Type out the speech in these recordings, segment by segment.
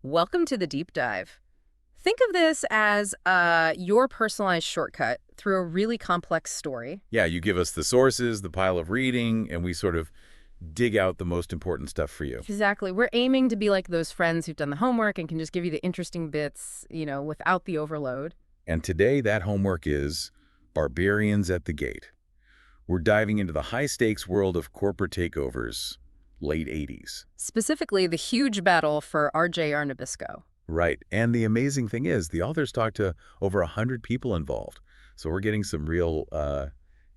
Welcome to the deep dive. Think of this as your personalized shortcut through a really complex story. Yeah, you give us the sources, the pile of reading, and we sort of dig out the most important stuff for you. Exactly. We're aiming to be like those friends who've done the homework and can just give you the interesting bits, without the overload. And today, that homework is Barbarians at the Gate. We're diving into the high-stakes world of corporate takeovers, late 80s. Specifically, the huge battle for RJR Nabisco. Right, and the amazing thing is, the authors talked to over 100 people involved. So we're getting some real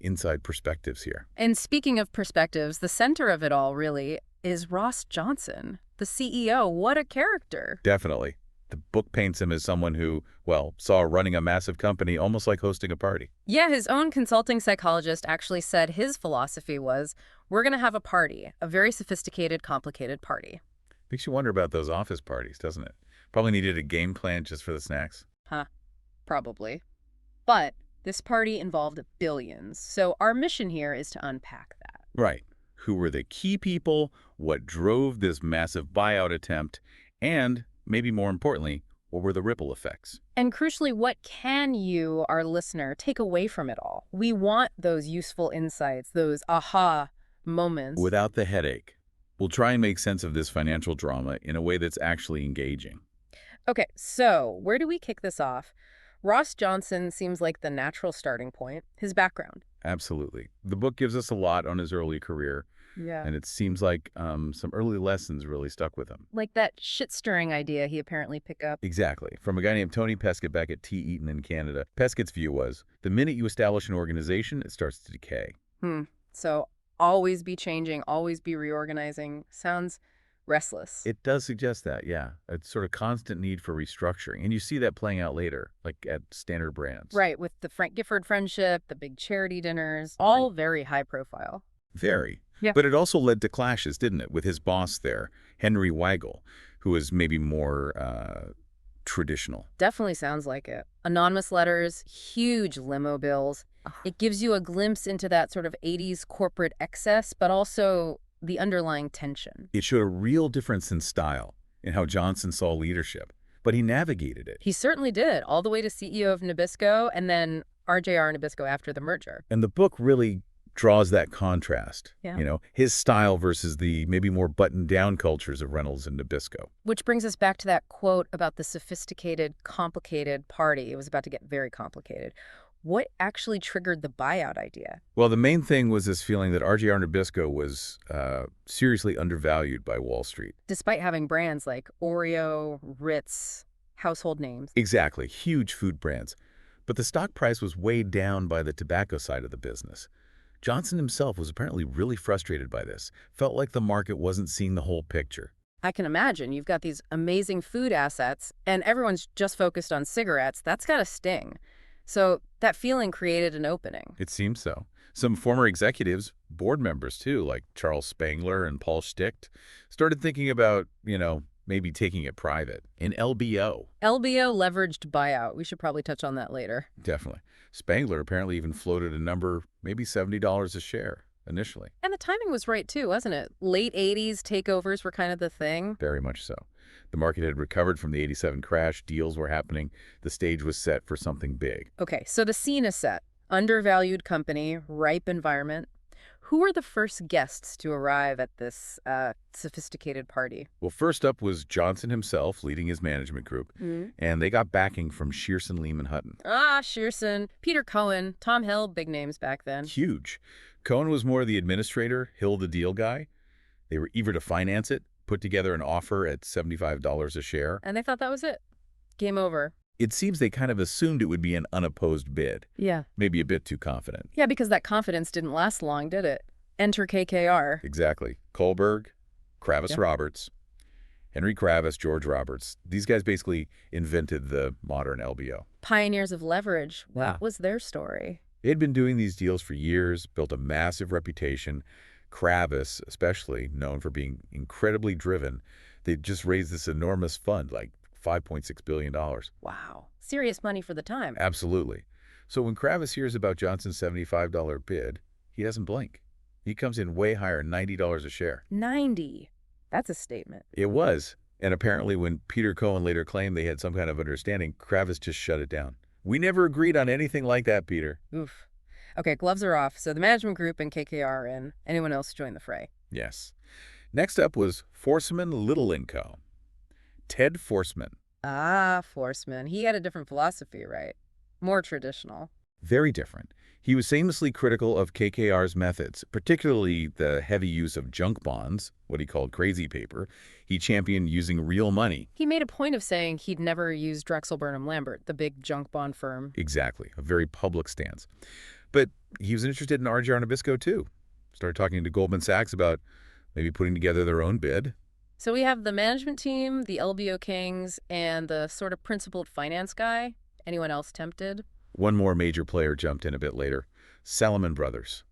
inside perspectives here. And speaking of perspectives, the center of it all, really, is Ross Johnson, the CEO. What a character. Definitely. The book paints him as someone who, well, saw running a massive company almost like hosting a party. Yeah, his own consulting psychologist actually said his philosophy was, we're going to have a party, a very sophisticated, complicated party. Makes you wonder about those office parties, doesn't it? Probably needed a game plan just for the snacks. Huh, probably. But this party involved billions, so our mission here is to unpack that. Right. Who were the key people, what drove this massive buyout attempt, and, maybe more importantly, what were the ripple effects? And crucially, what can you, our listener, take away from it all? We want those useful insights, those aha moments. Without the headache. We'll try and make sense of this financial drama in a way that's actually engaging. Okay, so where do we kick this off? Ross Johnson seems like the natural starting point, his background. Absolutely. The book gives us a lot on his early career, Yeah. and it seems like some early lessons really stuck with him. Like that shit-stirring idea he apparently picked up. Exactly. From a guy named Tony Peskett back at T. Eaton in Canada. Peskett's view was, the minute you establish an organization, it starts to decay. So always be changing, always be reorganizing. Sounds restless. It does suggest that, yeah. A sort of constant need for restructuring. And you see that playing out later, like at standard brands. Right, with the Frank Gifford friendship, the big charity dinners, all very high profile. Very. Yeah. But it also led to clashes, didn't it, with his boss there, Henry Weigel, who was maybe more traditional. Definitely sounds like it. Anonymous letters, huge limo bills. It gives you a glimpse into that sort of 80s corporate excess, but also the underlying tension. It showed a real difference in style in how Johnson saw leadership, but he navigated it. He certainly did, all the way to CEO of Nabisco and then RJR Nabisco after the merger. And the book really draws that contrast, Yeah. His style versus the maybe more buttoned-down cultures of Reynolds and Nabisco. Which brings us back to that quote about the sophisticated, complicated party. It was about to get very complicated. What actually triggered the buyout idea? Well, the main thing was this feeling that RJR Nabisco was seriously undervalued by Wall Street. Despite having brands like Oreo, Ritz, household names. Exactly, huge food brands. But the stock price was weighed down by the tobacco side of the business. Johnson himself was apparently really frustrated by this, felt like the market wasn't seeing the whole picture. I can imagine. You've got these amazing food assets, and everyone's just focused on cigarettes. That's got to sting. So that feeling created an opening. It seems so. Some former executives, board members too, like Charles Spangler and Paul Sticht, started thinking about, maybe taking it private. In LBO. LBO leveraged buyout. We should probably touch on that later. Definitely. Spangler apparently even floated a number, maybe $70 a share initially. And the timing was right, too, wasn't it? Late 80s takeovers were kind of the thing. Very much so. The market had recovered from the '87 crash. Deals were happening. The stage was set for something big. Okay, so the scene is set. Undervalued company, ripe environment. Who were the first guests to arrive at this sophisticated party? Well, first up was Johnson himself leading his management group, and they got backing from Shearson Lehman Hutton. Shearson, Peter Cohen, Tom Hill, big names back then. Huge. Cohen was more the administrator, Hill the deal guy. They were eager to finance it, put together an offer at $75 a share. And they thought that was it. Game over. It seems they kind of assumed it would be an unopposed bid. Yeah. Maybe a bit too confident. Yeah, because that confidence didn't last long, did it? Enter KKR. Exactly. Kohlberg, Kravis Yep. Roberts, Henry Kravis, George Roberts. These guys basically invented the modern LBO. Pioneers of leverage. Wow. What was their story? They'd been doing these deals for years, built a massive reputation. Kravis, especially, known for being incredibly driven, they'd just raised this enormous fund, like $5.6 billion. Wow. Serious money for the time. Absolutely. So when Kravis hears about Johnson's $75 bid, he doesn't blink. He comes in way higher, $90 a share. 90. That's a statement. It was. And apparently when Peter Cohen later claimed they had some kind of understanding, Kravis just shut it down. We never agreed on anything like that, Peter. Oof. Okay, gloves are off. So the management group and KKR and anyone else join the fray. Yes. Next up was Forsman Little & Co. Ted Forsman. Ah, Forsman. He had a different philosophy, right? More traditional. Very different. He was famously critical of KKR's methods, particularly the heavy use of junk bonds, what he called crazy paper. He championed using real money. He made a point of saying he'd never used Drexel Burnham Lambert, the big junk bond firm. Exactly, a very public stance. But he was interested in RJR Nabisco, too. Started talking to Goldman Sachs about maybe putting together their own bid. So we have the management team, the LBO kings, and the sort of principled finance guy. Anyone else tempted? One more major player jumped in a bit later. Salomon Brothers.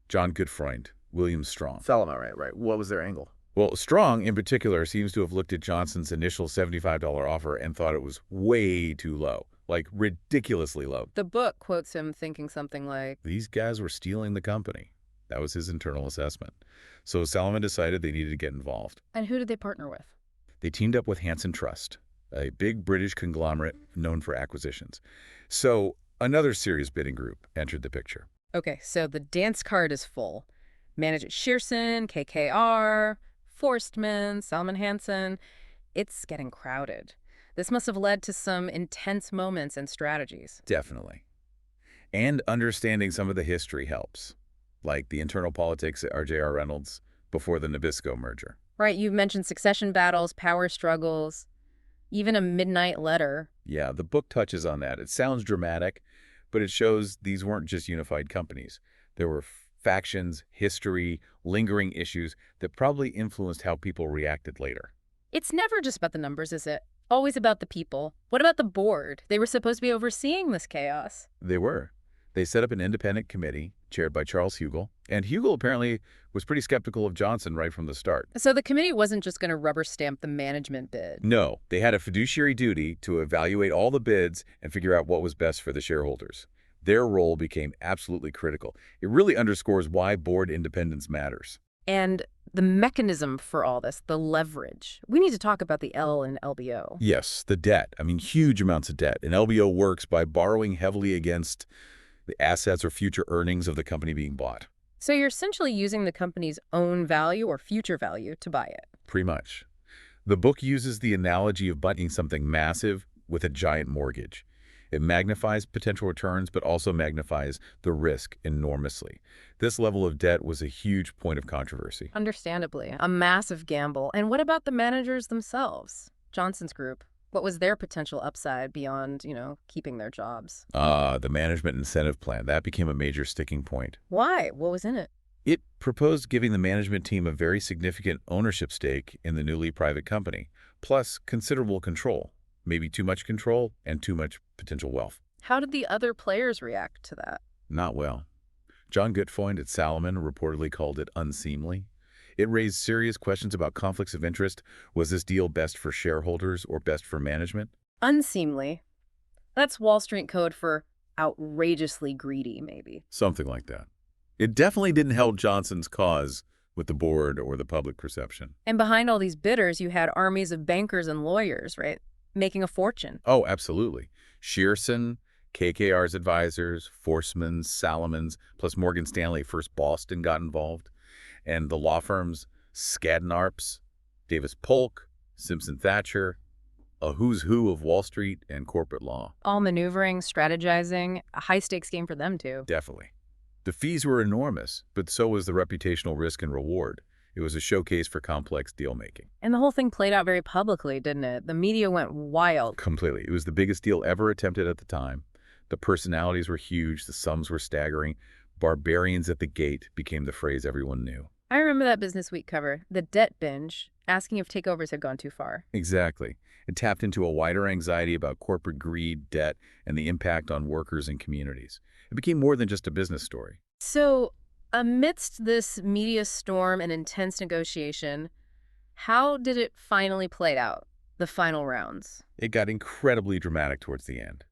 John Gutfreund, William Strong. Salomon, right. What was their angle? Well, Strong, in particular, seems to have looked at Johnson's initial $75 offer and thought it was way too low, like ridiculously low. The book quotes him thinking something like, These guys were stealing the company. That was his internal assessment. So Salomon decided they needed to get involved. and who did they partner with? They teamed up with Hanson Trust, a big British conglomerate known for acquisitions. So another serious bidding group entered the picture. Okay, so the dance card is full. Manage at Shearson, KKR, Forstman, Salman Hansen. It's getting crowded. This must have led to some intense moments and strategies. Definitely. And understanding some of the history helps, like the internal politics at RJR Reynolds before the Nabisco merger. Right, you've mentioned succession battles, power struggles, even a midnight letter. Yeah, the book touches on that. It sounds dramatic, but it shows these weren't just unified companies. There were factions, history, lingering issues that probably influenced how people reacted later. It's never just about the numbers, is it? Always about the people. What about the board? They were supposed to be overseeing this chaos. They were. They set up an independent committee chaired by Charles Hugel, and Hugel apparently was pretty skeptical of Johnson right from the start. So the committee wasn't just going to rubber stamp the management bid. No, they had a fiduciary duty to evaluate all the bids and figure out what was best for the shareholders. Their role became absolutely critical. It really underscores why board independence matters. And the mechanism for all this, the leverage. We need to talk about the L in LBO. Yes, the debt. I mean, huge amounts of debt. And LBO works by borrowing heavily against the assets or future earnings of the company being bought. So you're essentially using the company's own value or future value to buy it. Pretty much. The book uses the analogy of buying something massive with a giant mortgage. It magnifies potential returns, but also magnifies the risk enormously. This level of debt was a huge point of controversy. Understandably, a massive gamble. And what about the managers themselves? Johnson's group. What was their potential upside beyond, keeping their jobs? The management incentive plan. That became a major sticking point. Why? What was in it? It proposed giving the management team a very significant ownership stake in the newly private company, plus considerable control. Maybe too much control and too much potential wealth. How did the other players react to that? Not well. John Gutfreund at Salomon reportedly called it unseemly. It raised serious questions about conflicts of interest. Was this deal best for shareholders or best for management? Unseemly. That's Wall Street code for outrageously greedy, maybe. Something like that. It definitely didn't help Johnson's cause with the board or the public perception. And behind all these bidders, you had armies of bankers and lawyers, right? Making a fortune. Oh, absolutely. Shearson, KKR's advisors, Forsman's, Salomon's, plus Morgan Stanley First Boston got involved. And the law firms Skadden Arps, Davis Polk, Simpson Thacher, a who's who of Wall Street and corporate law. All maneuvering, strategizing, a high-stakes game for them, too. Definitely. The fees were enormous, but so was the reputational risk and reward. It was a showcase for complex deal-making. And the whole thing played out very publicly, didn't it? The media went wild. Completely. It was the biggest deal ever attempted at the time. The personalities were huge. The sums were staggering. Barbarians at the gate became the phrase everyone knew. I remember that Business Week cover, the debt binge, asking if takeovers had gone too far. Exactly. It tapped into a wider anxiety about corporate greed, debt, and the impact on workers and communities. It became more than just a business story. So, amidst this media storm and intense negotiation, how did it finally play out, the final rounds? It got incredibly dramatic towards the end.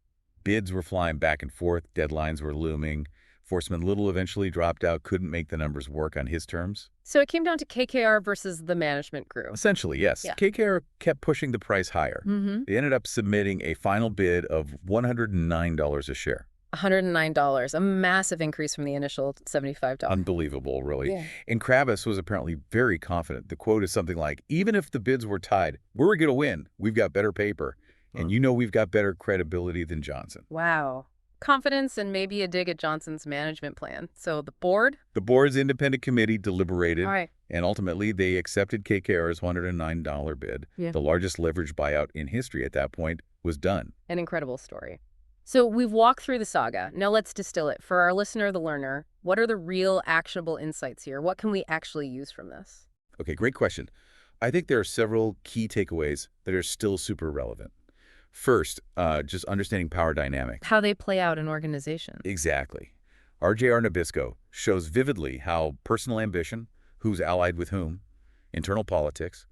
Bids were flying back and forth, deadlines were looming. Forstmann Little eventually dropped out, couldn't make the numbers work on his terms. So it came down to KKR versus the management group. Essentially, yes. Yeah. KKR kept pushing the price higher. They ended up submitting a final bid of $109 a share. $109, a massive increase from the initial $75. Unbelievable, really. Yeah. And Kravis was apparently very confident. The quote is something like, even if the bids were tied, we're going to win. We've got better paper. And you know we've got better credibility than Johnson. Wow. Confidence and maybe a dig at Johnson's management plan. So the board? The board's independent committee deliberated, All right. and ultimately they accepted KKR's $109 bid. Yeah. The largest leverage buyout in history at that point was done. An incredible story. So we've walked through the saga. Now let's distill it. For our listener, the learner, what are the real actionable insights here? What can we actually use from this? Okay, great question. I think there are several key takeaways that are still super relevant. First, just understanding power dynamics. How they play out in organizations. Exactly. RJR Nabisco shows vividly how personal ambition, who's allied with whom, internal politics,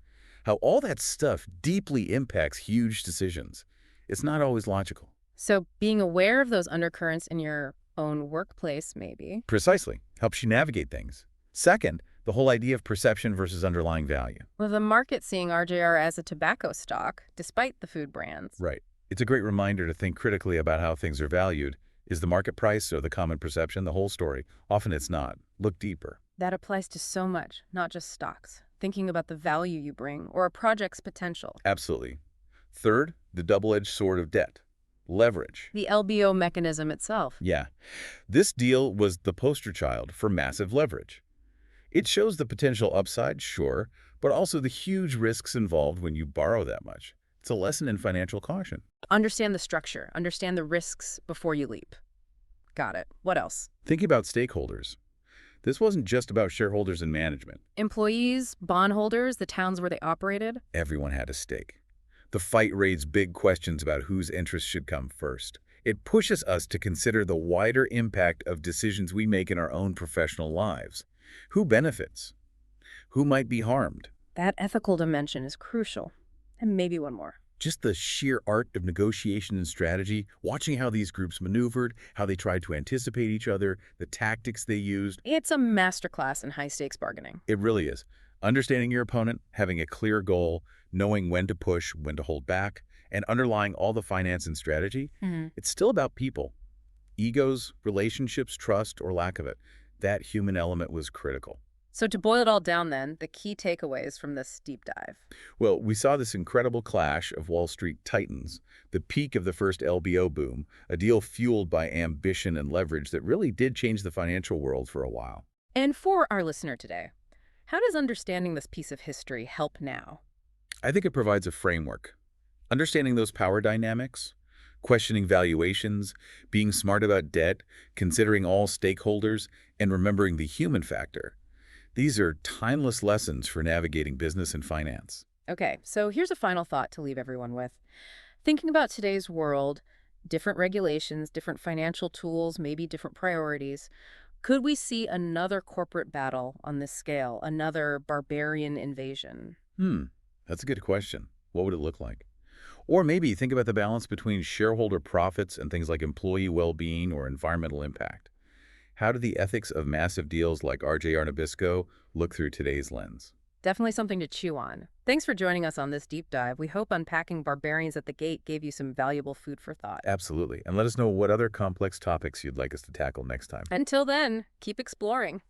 how all that stuff deeply impacts huge decisions. It's not always logical. So being aware of those undercurrents in your own workplace, maybe. Precisely. Helps you navigate things. Second, the whole idea of perception versus underlying value. Well, the market seeing RJR as a tobacco stock, despite the food brands. Right. It's a great reminder to think critically about how things are valued. Is the market price or the common perception the whole story? Often it's not. Look deeper. That applies to so much, not just stocks. Thinking about the value you bring or a project's potential. Absolutely. Third, the double-edged sword of debt. Leverage. The LBO mechanism itself. Yeah. This deal was the poster child for massive leverage. It shows the potential upside, sure, but also the huge risks involved when you borrow that much. It's a lesson in financial caution. Understand the structure. Understand the risks before you leap. Got it. What else? Think about stakeholders. This wasn't just about shareholders and management. Employees, bondholders, the towns where they operated. Everyone had a stake. The fight raised big questions about whose interests should come first. It pushes us to consider the wider impact of decisions we make in our own professional lives. Who benefits? Who might be harmed? That ethical dimension is crucial. And maybe one more. Just the sheer art of negotiation and strategy, watching how these groups maneuvered, how they tried to anticipate each other, the tactics they used. It's a masterclass in high-stakes bargaining. It really is. Understanding your opponent, having a clear goal, knowing when to push, when to hold back, and underlying all the finance and strategy, it's still about people. Egos, relationships, trust, or lack of it. That human element was critical. So to boil it all down then, the key takeaways from this deep dive. Well, we saw this incredible clash of Wall Street titans, the peak of the first LBO boom, a deal fueled by ambition and leverage that really did change the financial world for a while. And for our listener today, how does understanding this piece of history help now? I think it provides a framework. Understanding those power dynamics, questioning valuations, being smart about debt, considering all stakeholders, and remembering the human factor. These are timeless lessons for navigating business and finance. Okay, so here's a final thought to leave everyone with. Thinking about today's world, different regulations, different financial tools, maybe different priorities, could we see another corporate battle on this scale, another barbarian invasion? That's a good question. What would it look like? Or maybe think about the balance between shareholder profits and things like employee well-being or environmental impact. How do the ethics of massive deals like RJR Nabisco look through today's lens? Definitely something to chew on. Thanks for joining us on this deep dive. We hope unpacking Barbarians at the Gate gave you some valuable food for thought. Absolutely. And let us know what other complex topics you'd like us to tackle next time. Until then, keep exploring.